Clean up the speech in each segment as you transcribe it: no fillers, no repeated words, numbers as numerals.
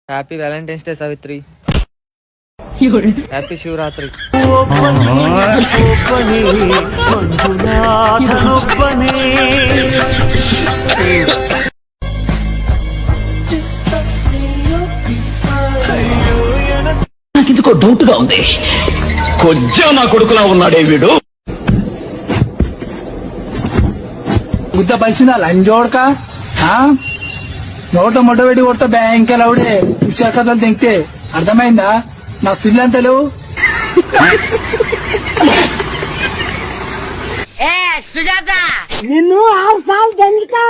Happy valentine's day Savitri. Happy Shivaratri. నాకిందుకో doubt గా ఉంది. కొంచెం నా కొడుకులా ఉన్నాడే వీడు. గుద్ద పలిసిందా లంజోడక నోట మొట్ట పెట్టి కొడతా బ్యాంక్ అవుడే కథలు తెంగితే అర్థమైందా? నా సిల్లంతలు నిన్ను 6 సార్లు దంగుతా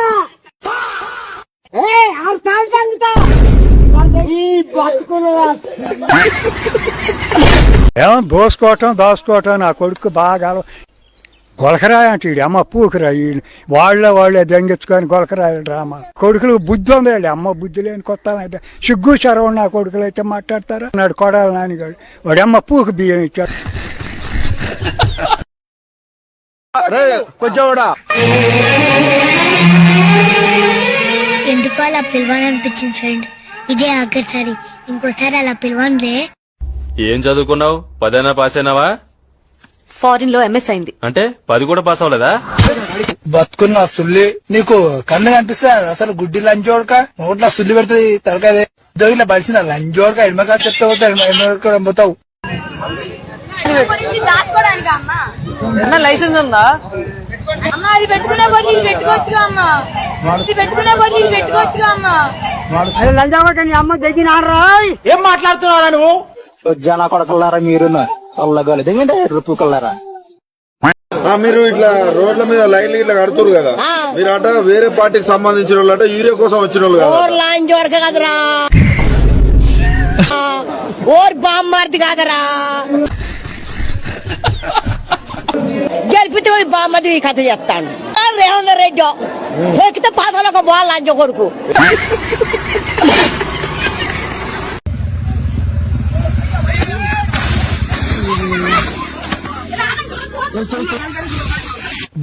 6 సార్లు దంగుతా ఈ బతుకులు ఏమో దోసుకోవటం నా కొడుకు బాగా గొలకరాయి అంటే అమ్మ పూకురాయి వాళ్ళే దెంగించుకొని గొలకరాయి డ్రామా. కొడుకులు బుద్ధి ఉంది, అమ్మ బుద్ధి లేని కొత్త అయితే సిగ్గు శరవణ నా కొడుకులు అయితే మాట్లాడతారా నాడు కొడాలి నానిగాడు వాడు అమ్మ పూకు బియ్యం ఇచ్చాడు. ఎందుకు అలా పిలవాలనిపించింది ఫ్రెండ్, ఇదే ఆఖరిసారి, ఇంకోసారి అలా పిలవనులే. ఏం చదువుకున్నావు? 10 పాస్ అయినావా? ఫారిన్ లో ఎంఎస్ అయింది. అంటే 10 కూడా పాస్ అవ్వలేదా? బతుకున్నా సుల్లి నీకు కన్ను కనిపిస్తా అసలు గుడ్డి లంజోడక నోట్ల సుల్లి పెడుతుంది తలకాయ దొగిన బలిసిన లంజోడక ఎడమకా చెప్తా పోతావు. లైసెన్స్ ఉందా? అది పెట్టుకునే బదులు పెట్టుకోవచ్చుగా అమ్మా, పెట్టుకునే బదులు పెట్టుకోవచ్చుగా అమ్మా. అమ్మ దగ్గర ఏం మాట్లాడుతున్నారా నువ్వు? జన కొడకల్లారా మీరు దిగండి రుపుకల్లారా. మీరు ఇట్లా రోడ్ల మీద లైన్లు ఇట్లా కడుతురు కదా, మీరు అట వేరే పార్టీకి సంబంధించిన వాళ్ళు అట యూరియా కోసం వచ్చిన వాళ్ళు కదా. లైన్ చూడక కదరా, ఓర్ బామ్మార్ది కాదరా, గెలిపితే బామ్మది కథ చెప్తాను. రేవంత్ రెడ్డి దొరికితే పాదాలు ఒక బాల్ లంచ కొడుకు.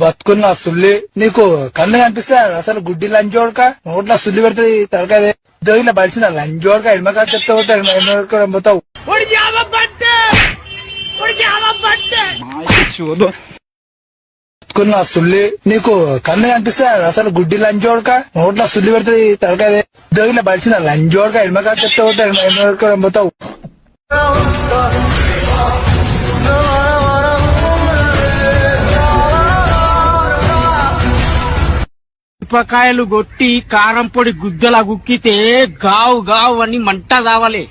బతుకున్నా సుల్లి నీకు కన్ను కనిపిస్తా అసలు గుడ్డి లంజోడక నోట్ల సుల్లి పెడుతుంది తలకాయ దొగిన బలిసిన లంజోడక ఎడమకా చెప్తా పోతావు. బతుకున్నా సుల్లి నీకు కన్ను కనిపిస్తా అసలు గుడ్డి లంజోడక నోట్ల సుల్లి పెడుతుంది తలకాయ దొగిన బలిసిన లంజోడక ఎడమకా చెప్తా పోతావు. మిరపకాయలు కొట్టి కారం పొడి గుద్దలా గుక్కితే గావు గావు అని మంట దావాలి.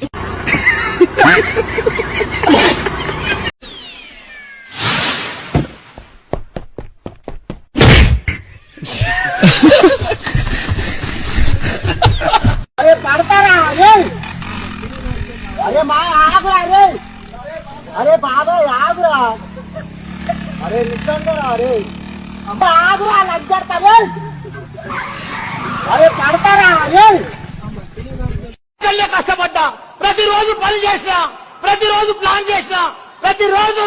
అరే పడతారా? అరే మా ఆగురా, అరే బాబాయ్ ఆగురా, అరే నిజంగా అరే ఆగురా లగ్గుతారు. అరే పడతారా? కష్టపడ్డా, ప్రతిరోజు పని చేసినా, ప్రతిరోజు ప్లాన్ చేసినా, ప్రతిరోజు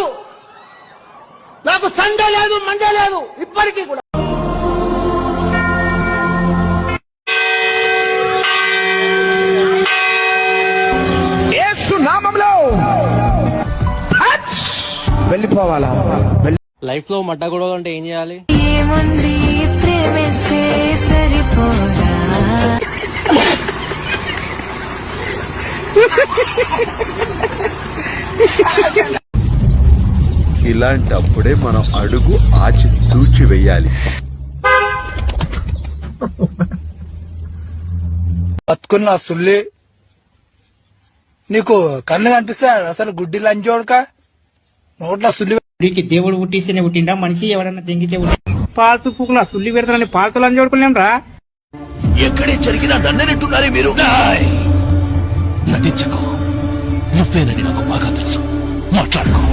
నాకు సండే లేదు మండే లేదు ఇప్పటికీ కూడా. వెళ్ళిపోవాలా? లైఫ్ లో మడ్డ గొడవలు అంటే ఏం చేయాలి? ఏముంది ప్రేమిస్తే సరిపోరా. ఇలాంటప్పుడే మనం అడుగు ఆచి తూచి వెయ్యాలి. బతుకున్నా సుల్లి నీకు కన్ను కనిపిస్తా అసలు గుడ్డి లంజోడక నోట్ల సుల్లి దేవుడు పుట్టిస్తేనే పుట్టిండా మనిషి ఎవరన్నా తెంగితే పాల్తు పుక్కుల సుల్లి పెడతానని పాల్తులు అని చూడుకున్నాం రా. ఎక్కడే జరిగినా నన్నెట్టున్నారే మీరు. నటించకు, నువ్వేనని నాకు బాగా తెలుసు. మాట్లాడుకో.